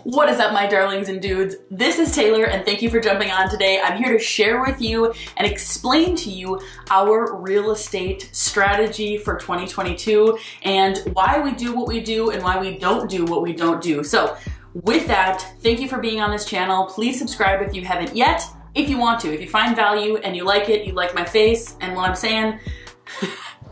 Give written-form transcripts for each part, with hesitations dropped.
What is up, my darlings and dudes? This is Taylor, and thank you for jumping on today. I'm here to share with you and explain to you our real estate strategy for 2022 and why we do what we do and why we don't do what we don't do. So with that, thank you for being on this channel. Please subscribe if you haven't yet. If you want to, if you find value and you like it, you like my face and what I'm saying,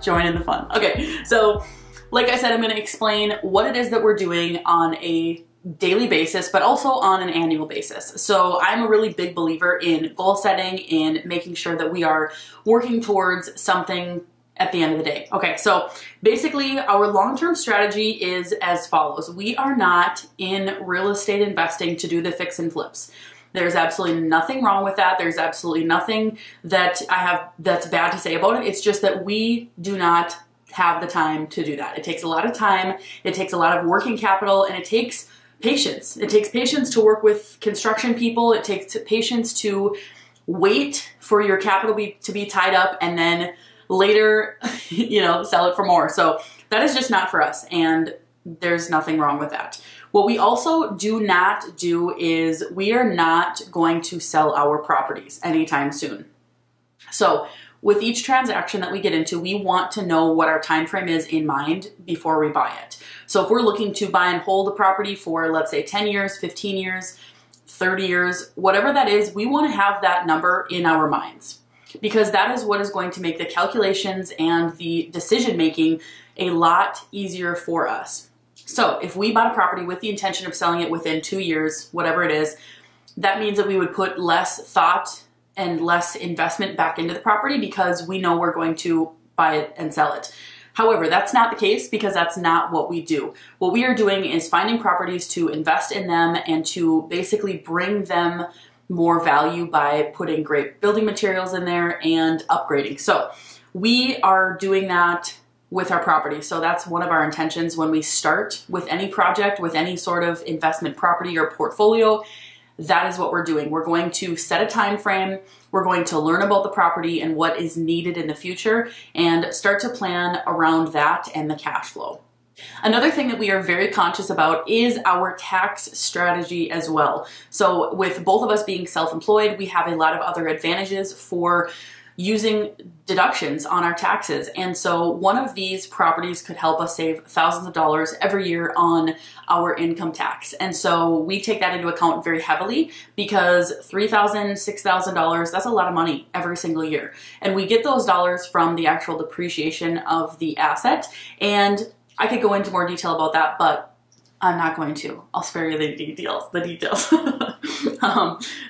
join in the fun. Okay, so like I said, I'm gonna explain what it is that we're doing on a daily basis, but also on an annual basis. So I'm a really big believer in goal setting, in making sure that we are working towards something at the end of the day. Okay, so basically our long-term strategy is as follows. We are not in real estate investing to do the fix and flips. There's absolutely nothing wrong with that. There's absolutely nothing that I have that's bad to say about it. It's just that we do not have the time to do that. It takes a lot of time, it takes a lot of working capital, and it takes patience. It takes patience to work with construction people. It takes patience to wait for your capital to be tied up and then later, sell it for more. So that is just not for us, and there's nothing wrong with that. What we also do not do is we are not going to sell our properties anytime soon. So with each transaction that we get into, we want to know what our time frame is in mind before we buy it. So if we're looking to buy and hold a property for, let's say, 10 years, 15 years, 30 years, whatever that is, we want to have that number in our minds, because that is what is going to make the calculations and the decision making a lot easier for us. So if we bought a property with the intention of selling it within 2 years, whatever it is, that means that we would put less thought and less investment back into the property because we know we're going to buy it and sell it. However, that's not the case because that's not what we do. What we are doing is finding properties to invest in them and to basically bring them more value by putting great building materials in there and upgrading. So we are doing that with our property. So that's one of our intentions when we start with any project, with any sort of investment property or portfolio. That is what we're doing. We're going to set a time frame. We're going to learn about the property and what is needed in the future and start to plan around that and the cash flow. Another thing that we are very conscious about is our tax strategy as well. So with both of us being self-employed, we have a lot of other advantages for using deductions on our taxes. And so one of these properties could help us save thousands of dollars every year on our income tax. And so we take that into account very heavily because $3,000, $6,000, that's a lot of money every single year. And we get those dollars from the actual depreciation of the asset. And I could go into more detail about that, but I'm not going to. I'll spare you the details.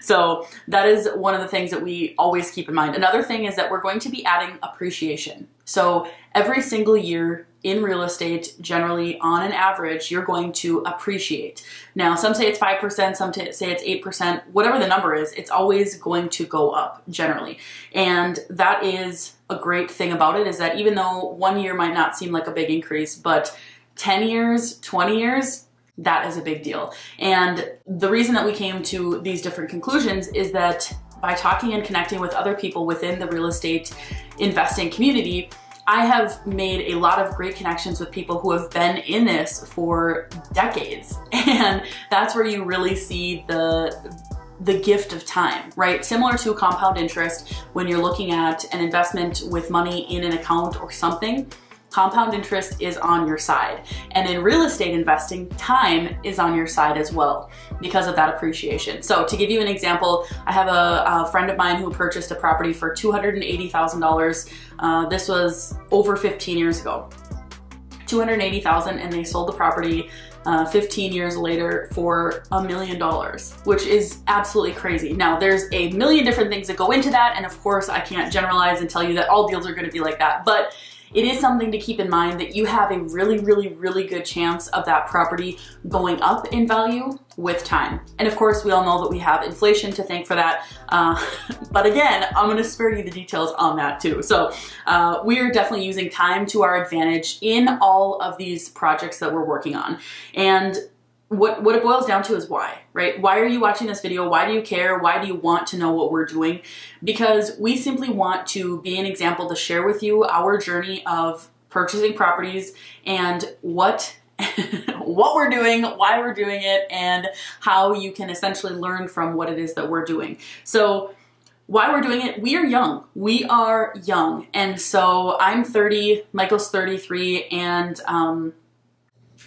So that is one of the things that we always keep in mind. Another thing is that we're going to be adding appreciation. So every single year in real estate, generally on an average, you're going to appreciate. Now, some say it's 5%, some say it's 8%, whatever the number is, it's always going to go up generally. And that is a great thing about it, is that even though 1 year might not seem like a big increase, but 10 years, 20 years, that is a big deal. And the reason that we came to these different conclusions is that by talking and connecting with other people within the real estate investing community, I have made a lot of great connections with people who have been in this for decades. And that's where you really see the gift of time, right? Similar to compound interest, when you're looking at an investment with money in an account or something, compound interest is on your side. And in real estate investing, time is on your side as well because of that appreciation. So to give you an example, I have a friend of mine who purchased a property for $280,000. This was over 15 years ago. $280,000, and they sold the property 15 years later for $1 million, which is absolutely crazy. Now, there's a million different things that go into that, and of course, I can't generalize and tell you that all deals are going to be like that, but it is something to keep in mind that you have a really, really, really good chance of that property going up in value with time. And of course, we all know that we have inflation to thank for that. But again, I'm gonna spare you the details on that too. So we are definitely using time to our advantage in all of these projects that we're working on. And what it boils down to is why, right? Why are you watching this video? Why do you care? Why do you want to know what we're doing? Because we simply want to be an example to share with you our journey of purchasing properties and what what we're doing, why we're doing it, and how you can essentially learn from what it is that we're doing. So why we're doing it, we are young. We are young. And so I'm 30, Michael's 33, and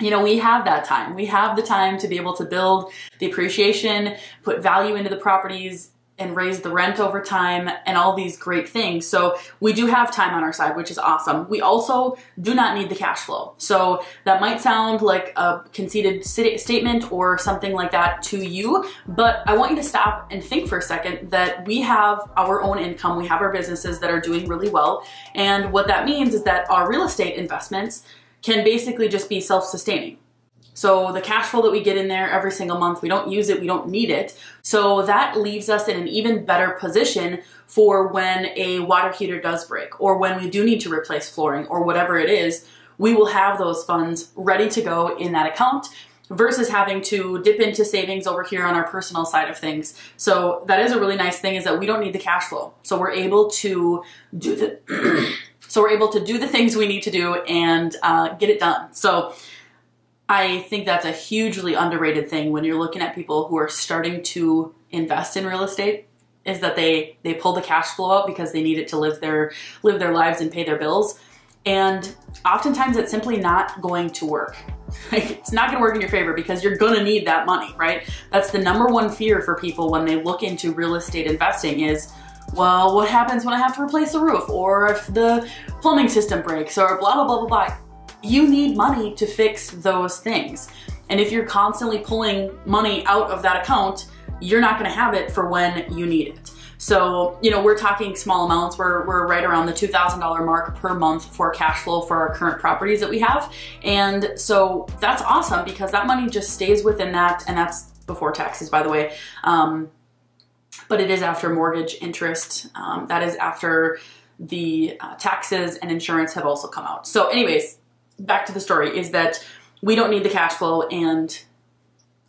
you know, we have that time. We have the time to be able to build the appreciation, put value into the properties, and raise the rent over time, and all these great things. So we do have time on our side, which is awesome. We also do not need the cash flow. So that might sound like a conceited statement or something like that to you, but I want you to stop and think for a second that we have our own income. We have our businesses that are doing really well. And what that means is that our real estate investments can basically just be self-sustaining. So the cash flow that we get in there every single month, we don't use it, we don't need it. So that leaves us in an even better position for when a water heater does break, or when we do need to replace flooring, or whatever it is, we will have those funds ready to go in that account versus having to dip into savings over here on our personal side of things. So that is a really nice thing, is that we don't need the cash flow. So we're able to do the things we need to do and get it done. So I think that's a hugely underrated thing when you're looking at people who are starting to invest in real estate, is that they pull the cash flow out because they need it to live their lives and pay their bills. And oftentimes it's simply not going to work. It's not going to work in your favor because you're going to need that money, right? That's the number one fear for people when they look into real estate investing is, well, what happens when I have to replace the roof, or if the plumbing system breaks, or blah, blah, blah, blah, blah. You need money to fix those things. And if you're constantly pulling money out of that account, you're not gonna have it for when you need it. So, you know, we're talking small amounts. We're right around the $2,000 mark per month for cash flow for our current properties that we have. And so that's awesome because that money just stays within that, and that's before taxes, by the way. But it is after mortgage interest. That is after the taxes and insurance have also come out. So anyways, back to the story is that we don't need the cash flow, and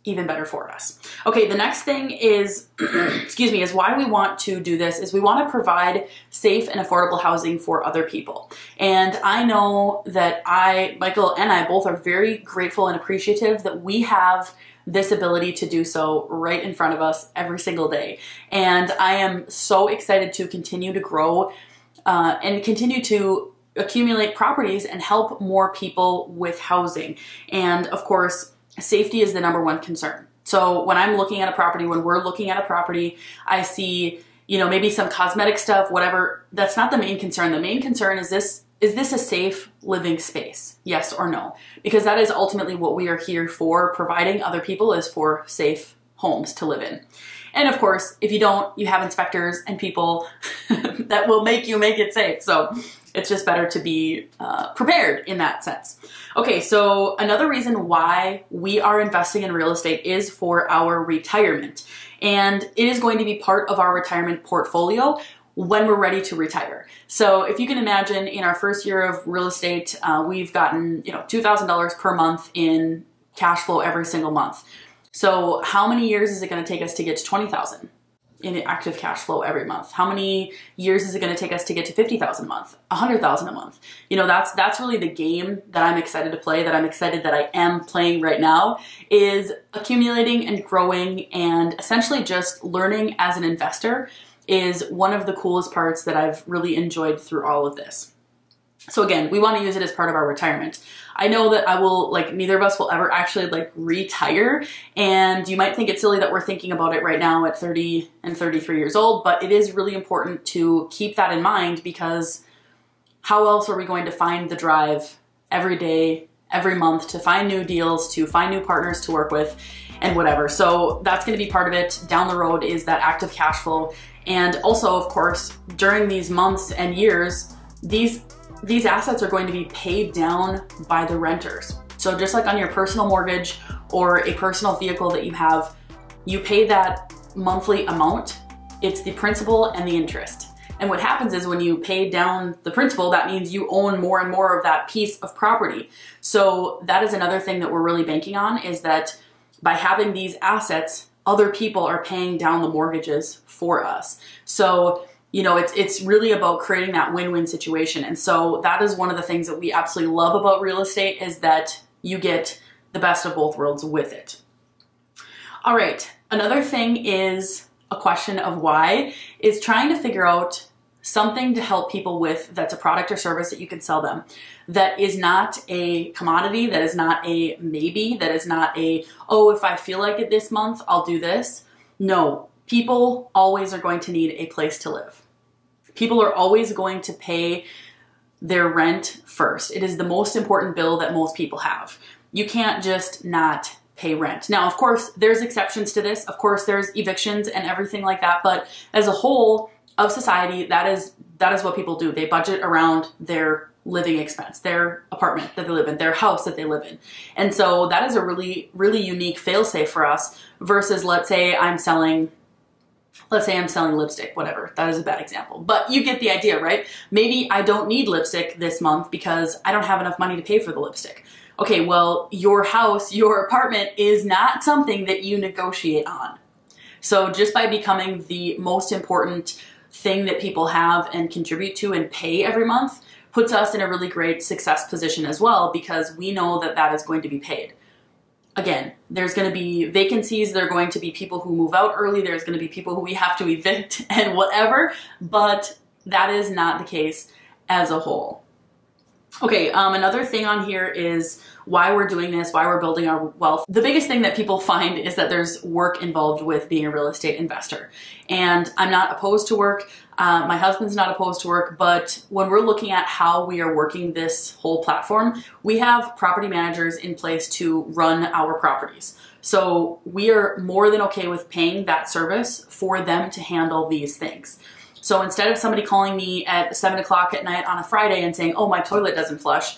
even better for us. Okay, the next thing is, excuse me, is why we want to do this is we want to provide safe and affordable housing for other people. And I know that Michael and I both are very grateful and appreciative that we have this ability to do so right in front of us every single day. And I am so excited to continue to grow and continue to accumulate properties and help more people with housing. And of course, safety is the number one concern. So when I'm looking at a property, when we're looking at a property, I see, you know, maybe some cosmetic stuff, whatever. That's not the main concern. The main concern is this a safe living space? Yes or no? Because that is ultimately what we are here for, providing other people, is for safe homes to live in. And of course, if you don't, you have inspectors and people that will make it safe. So it's just better to be prepared in that sense. Okay, so another reason why we are investing in real estate is for our retirement. And it is going to be part of our retirement portfolio when we're ready to retire. So if you can imagine, in our first year of real estate, we've gotten, you know, $2,000 per month in cash flow every single month. So how many years is it going to take us to get to 20,000 in active cash flow every month? How many years is it going to take us to get to 50,000 a month, 100,000 a month? You know, that's really the game that I'm excited to play, that I'm excited that I am playing right now, is accumulating and growing, and essentially just learning as an investor is one of the coolest parts that I've really enjoyed through all of this. So again, we want to use it as part of our retirement. I know that neither of us will ever actually retire, and you might think it's silly that we're thinking about it right now at 30 and 33 years old, but it is really important to keep that in mind, because how else are we going to find the drive every day, every month, to find new deals, to find new partners to work with, and whatever. So that's going to be part of it down the road, is that active cash flow. And also, of course, during these months and years, these assets are going to be paid down by the renters. So just like on your personal mortgage or a personal vehicle that you have, you pay that monthly amount. It's the principal and the interest. And what happens is, when you pay down the principal, that means you own more and more of that piece of property. So that is another thing that we're really banking on, is that by having these assets, other people are paying down the mortgages for us. So, you know, it's really about creating that win-win situation. And so that is one of the things that we absolutely love about real estate, is that you get the best of both worlds with it. All right, another thing is a question of why is trying to figure out something to help people with that's a product or service that you can sell them, that is not a commodity, that is not a maybe, that is not a, oh, if I feel like it this month, I'll do this. No, people always are going to need a place to live. People are always going to pay their rent first. It is the most important bill that most people have. You can't just not pay rent. Now, of course, there's exceptions to this. Of course, there's evictions and everything like that. But as a whole of society, that is what people do. They budget around their living expense, their apartment that they live in, their house that they live in. And so that is a really, really unique fail-safe for us versus, let's say I'm selling lipstick, whatever. That is a bad example, but you get the idea, right? Maybe I don't need lipstick this month because I don't have enough money to pay for the lipstick. Okay, well, your house, your apartment is not something that you negotiate on. So just by becoming the most important thing that people have and contribute to and pay every month puts us in a really great success position as well, because we know that that is going to be paid. Again, there's going to be vacancies, there are going to be people who move out early, there's going to be people who we have to evict and whatever, but that is not the case as a whole. Okay, another thing on here is why we're doing this, why we're building our wealth. The biggest thing that people find is that there's work involved with being a real estate investor. And I'm not opposed to work. My husband's not opposed to work, but when we're looking at how we are working this whole platform, we have property managers in place to run our properties. So we are more than okay with paying that service for them to handle these things. So instead of somebody calling me at 7 o'clock at night on a Friday and saying, oh, my toilet doesn't flush,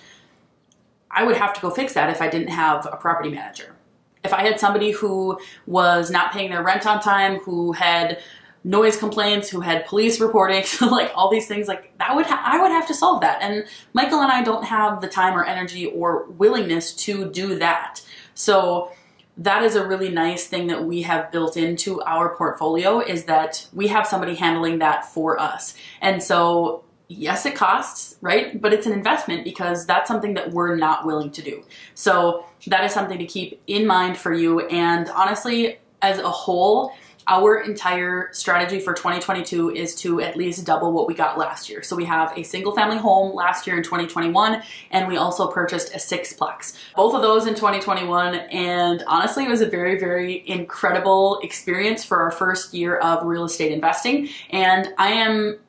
I would have to go fix that if I didn't have a property manager. If I had somebody who was not paying their rent on time, who had noise complaints, who had police reporting, like all these things, like that I would have to solve that. And Michael and I don't have the time or energy or willingness to do that. So that is a really nice thing that we have built into our portfolio, is that we have somebody handling that for us. And so yes, it costs, right? But it's an investment because that's something that we're not willing to do. So that is something to keep in mind for you. And honestly, as a whole, our entire strategy for 2022 is to at least double what we got last year. So we have a single family home last year in 2021, and we also purchased a 6-plex. Both of those in 2021, and honestly, it was a very, very incredible experience for our first year of real estate investing. And I am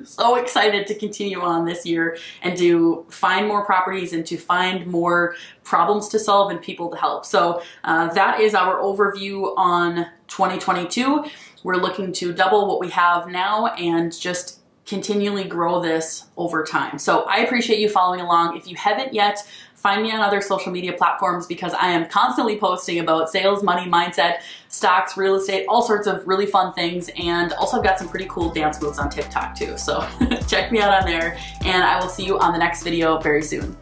so excited to continue on this year and to find more properties and to find more problems to solve and people to help. So that is our overview on 2022. We're looking to double what we have now and just continually grow this over time. So I appreciate you following along. If you haven't yet, find me on other social media platforms, because I am constantly posting about sales, money, mindset, stocks, real estate, all sorts of really fun things. And also I've got some pretty cool dance moves on TikTok too. So check me out on there, and I will see you on the next video very soon.